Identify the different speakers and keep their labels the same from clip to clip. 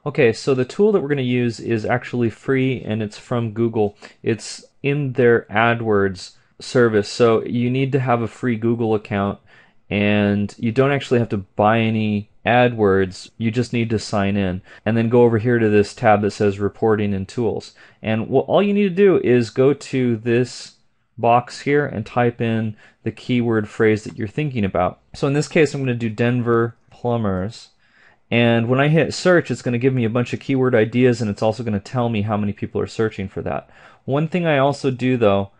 Speaker 1: Okay, so the tool that we're going to use is actually free and it's from Google. It's in their AdWords service. So you need to have a free Google account and you don't actually have to buy any AdWords. You just need to sign in and then go over here to this tab that says reporting and tools. And all you need to do is go to this box here and type in the keyword phrase that you're thinking about. So in this case, I'm going to do Denver plumbers. And when I hit search, it's going to give me a bunch of keyword ideas, and it's also going to tell me how many people are searching for that. One thing I also do, though,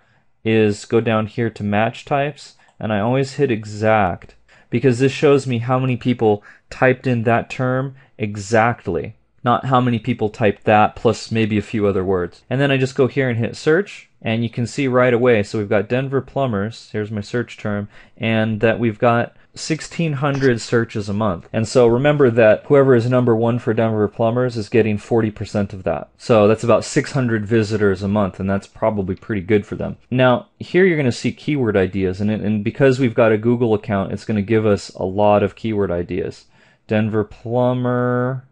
Speaker 1: is go down here to match types, and I always hit exact, because this shows me how many people typed in that term exactly, not how many people typed that plus maybe a few other words. And then I just go here and hit search, and you can see right away, so we've got Denver plumbers, here's my search term, and that we've got 1,600 searches a month. And so remember that whoever is number one for Denver plumbers is getting 40% of that. So that's about 600 visitors a month, and that's probably pretty good for them. Now, here you're going to see keyword ideas, and because we've got a Google account, it's going to give us a lot of keyword ideas. Denver plumber,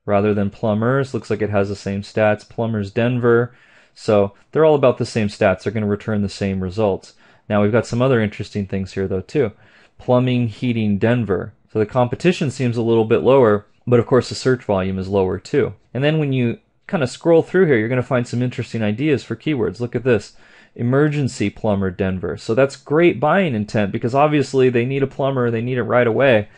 Speaker 1: rather than plumbers, looks like it has the same stats. Plumbers Denver. So they're all about the same stats. They're going to return the same results. Now we've got some other interesting things here though too. Plumbing heating Denver. So the competition seems a little bit lower, but of course the search volume is lower too. And then when you kind of scroll through here, you're going to find some interesting ideas for keywords. Look at this. Emergency plumber Denver. So that's great buying intent because obviously they need a plumber, they need it right away.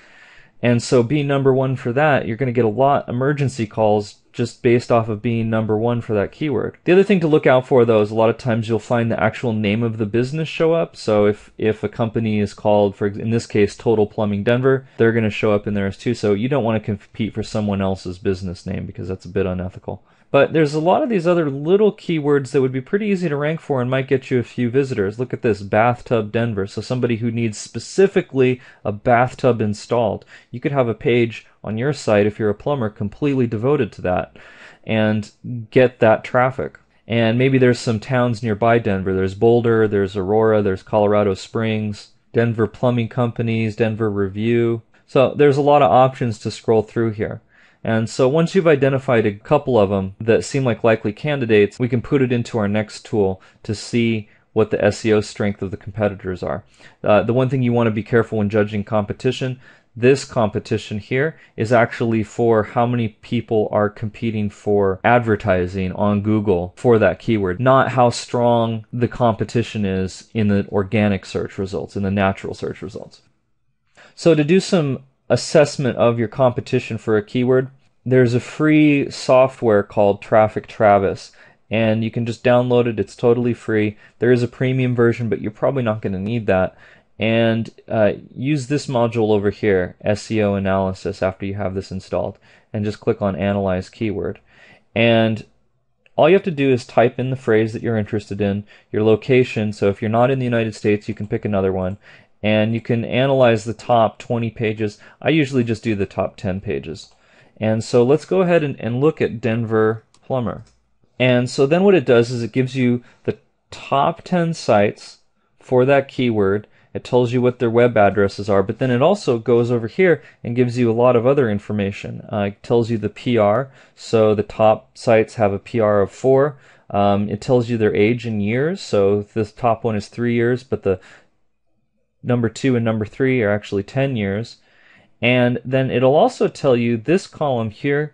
Speaker 1: And so being number one for that, you're going to get a lot emergency calls just based off of being number one for that keyword. The other thing to look out for though is a lot of times you'll find the actual name of the business show up. So if a company is called, for in this case, Total Plumbing Denver, they're going to show up in there as too. So you don't want to compete for someone else's business name because that's a bit unethical. But there's a lot of these other little keywords that would be pretty easy to rank for and might get you a few visitors. Look at this, bathtub Denver. So somebody who needs specifically a bathtub installed. You could have a page on your site, if you're a plumber, completely devoted to that and get that traffic. And maybe there's some towns nearby Denver. There's Boulder, there's Aurora, there's Colorado Springs, Denver Plumbing Companies, Denver Review. So there's a lot of options to scroll through here. And so once you've identified a couple of them that seem like likely candidates, we can put it into our next tool to see what the SEO strength of the competitors are. The one thing you want to be careful when judging competition, this competition here is actually for how many people are competing for advertising on Google for that keyword, not how strong the competition is in the organic search results, in the natural search results. So to do some assessment of your competition for a keyword, there's a free software called Traffic Travis, and you can just download it. It's totally free. There is a premium version, but you're probably not going to need that. And use this module over here, SEO analysis, after you have this installed, and just click on Analyze Keyword. And all you have to do is type in the phrase that you're interested in, your location. So if you're not in the United States, you can pick another one. And you can analyze the top 20 pages. I usually just do the top 10 pages. And so let's go ahead and look at Denver plumber. And so then what it does is it gives you the top 10 sites for that keyword. It tells you what their web addresses are, but then it also goes over here and gives you a lot of other information. It tells you the PR, so the top sites have a PR of 4. It tells you their age in years, so this top one is 3 years, but the number 2 and number 3 are actually 10 years. And then it'll also tell you this column here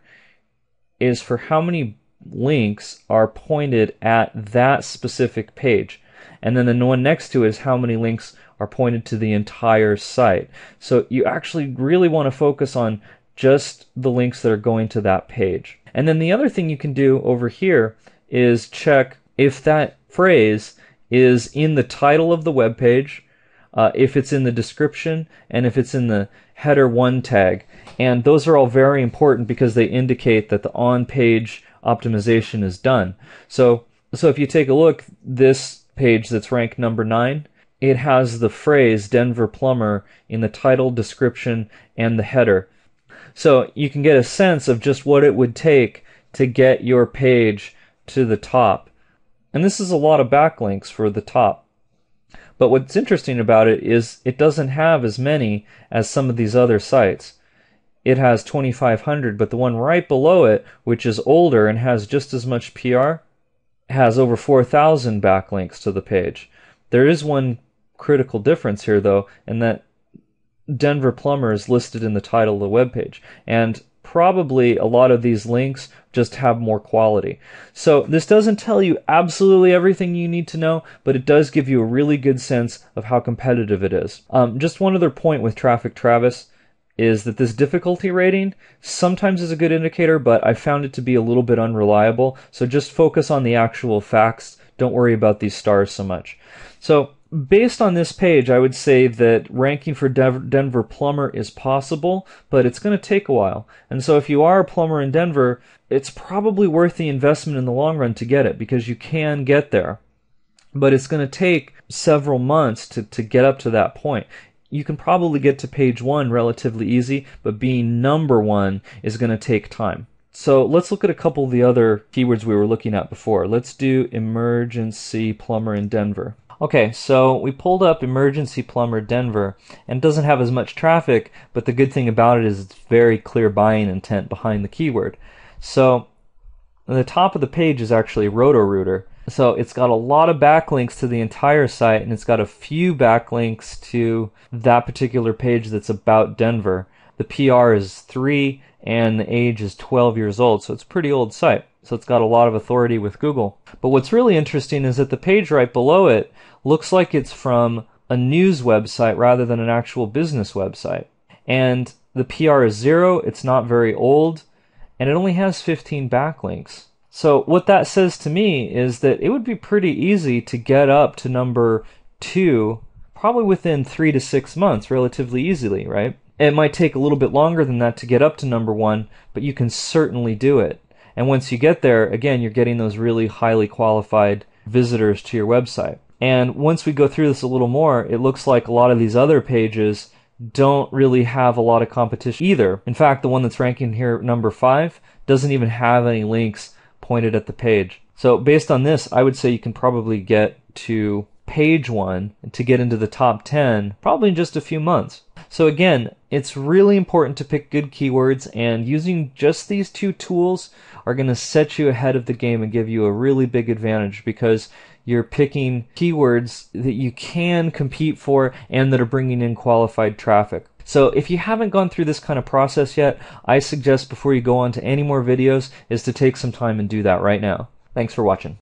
Speaker 1: is for how many links are pointed at that specific page. And then the one next to it is how many links are pointed to the entire site. So you actually really want to focus on just the links that are going to that page. And then the other thing you can do over here is check if that phrase is in the title of the web page, if it's in the description, and if it's in the header 1 tag. And those are all very important because they indicate that the on-page optimization is done. So if you take a look, this page that's ranked number 9, it has the phrase Denver plumber in the title, description, and the header. So you can get a sense of just what it would take to get your page to the top. And this is a lot of backlinks for the top. But what's interesting about it is it doesn't have as many as some of these other sites. it has 2,500, but the one right below it, which is older and has just as much PR, has over 4,000 backlinks to the page. There is one critical difference here, though, in that Denver Plumber is listed in the title of the webpage, and probably a lot of these links just have more quality. So this doesn't tell you absolutely everything you need to know, but it does give you a really good sense of how competitive it is. Just one other point with Traffic Travis is that this difficulty rating sometimes is a good indicator, but I found it to be a little bit unreliable. So just focus on the actual facts. Don't worry about these stars so much. So based on this page, I would say that ranking for Denver Plumber is possible, but it's going to take a while. And so if you are a plumber in Denver, it's probably worth the investment in the long run to get it, because you can get there. But it's going to take several months to get up to that point. You can probably get to page 1 relatively easy, but being number 1 is going to take time. So let's look at a couple of the other keywords we were looking at before. Let's do emergency plumber in Denver. Okay, so we pulled up emergency plumber Denver, and it doesn't have as much traffic, but the good thing about it is it's very clear buying intent behind the keyword. So the top of the page is actually Roto-Rooter. So it's got a lot of backlinks to the entire site, and it's got a few backlinks to that particular page that's about Denver. The PR is 3 and the age is 12 years old, so it's a pretty old site. So it's got a lot of authority with Google. But what's really interesting is that the page right below it looks like it's from a news website rather than an actual business website. And the PR is 0, it's not very old, and it only has 15 backlinks. So what that says to me is that it would be pretty easy to get up to number 2, probably within 3 to 6 months, relatively easily, right? It might take a little bit longer than that to get up to number 1, but you can certainly do it. And once you get there, again, you're getting those really highly qualified visitors to your website. And once we go through this a little more, it looks like a lot of these other pages don't really have a lot of competition either. In fact, the one that's ranking here number 5 doesn't even have any links pointed at the page. So based on this, I would say you can probably get to page 1 to get into the top 10 probably in just a few months. So again, it's really important to pick good keywords, and using just these 2 tools are going to set you ahead of the game and give you a really big advantage, because you're picking keywords that you can compete for and that are bringing in qualified traffic. So if you haven't gone through this kind of process yet, I suggest before you go on to any more videos is to take some time and do that right now. Thanks for watching.